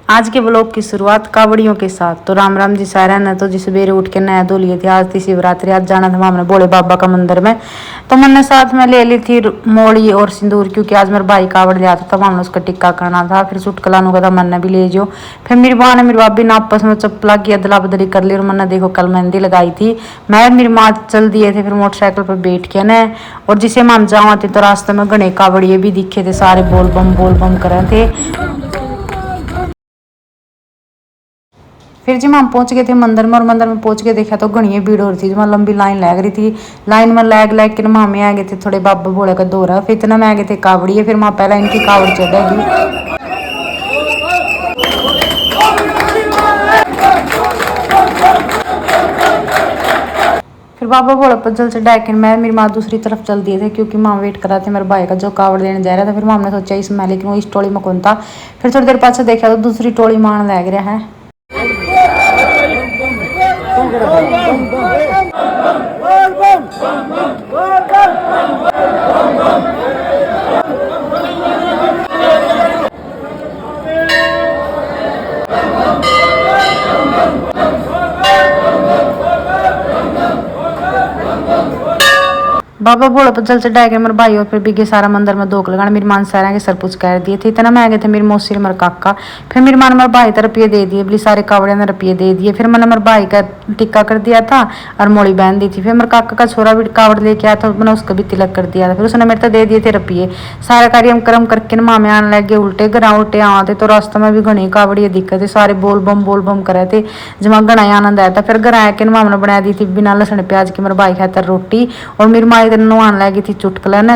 आज के ब्लॉग की शुरुआत कावड़ियों के साथ। तो राम राम जी सारा ने तो जिस सवेरे उठ के नया धो लिए थे। आज थी शिवरात्रि, आज जाना था हमने भोले बाबा का मंदिर में। तो मैंने साथ में ले ली थी मोड़ी और सिंदूर, क्योंकि आज मेरा भाई कावड़ ले आता था, हमने उसका टिक्का करना था। फिर चुटकला नु का मैंने भी ले जो। फिर मेरी माँ ने मेरी भाभी ने आपस में चप्पला की अदला बदली कर ली। और मैंने देखो कल मेहंदी लगाई थी। मैं मेरी माँ चल दिए थे फिर मोटरसाइकिल पर बैठ के न। और जिसे हम जावा थे तो रास्ते में घने कावड़िए भी दिखे थे, सारे बोल बम कर रहे थे। फिर जी हम पहुंच गए थे मंदिर में। और मंदिर में पहुंच के देखा तो घनी भीड़ हो रही थी, जहाँ लंबी लाइन लग रही थी। लाइन में लैग के मामे आ गए थे थोड़े बाबा भोले का दौरा। फिर इतना में आ गए थे कावड़िए। फिर माँ पहले इनकी कावड़ चढ़ेगी। फिर बाबा भोले पर जल चढ़ा के मैं मेरी माँ दूसरी तरफ चल दिए थे, क्योंकि माँ वेट कर रहा था मेरे भाई का जो कावड़ देने जा रहा था। फिर माँ ने सोचा इसमें, लेकिन वो इस टोली में कौन था। फिर थोड़ी देर पाछे देखा तो दूसरी टोली मान लग रहा है। बाबा भोले पर जल चढ़ा के मेरे भाई और फिर बिगे सारा मंदिर में धोख लगाना। मेरी मां सारा के सर पूछ कर दिए थे। इतना मैं आ गए थे मेरी मौसी मेरे काका। फिर मेरी मां ने मेरे भाई का रुपये दे दिए, बोली सारे कावड़िया ने रुपये दे दिए। फिर मैंने मेरे भाई का टिक्का कर दिया था और मोड़ी बहन दी थी। फिर मेरे काका का छोरा भी कावड़ लेके आया था, मैंने उसका भी तिलक कर दिया था। फिर उसने मेरे तो दे दिए थे रुपये। सारा कार्यक्रम कर्म करके माँ में आने लग गए। उल्टे ग्रां उल्टे आते तो रास्ते में भी घनी कावड़िया दिक्कत थे, सारे बोल बम कर रहे थे, जमा घना आनंद आया था। फिर घर आके माँ ने बना दी थी बिना लहसुन प्याज की मेरे भाई खातर रोटी। और मेरी माँ इधर नहाने लगी थी चुटकुला ने।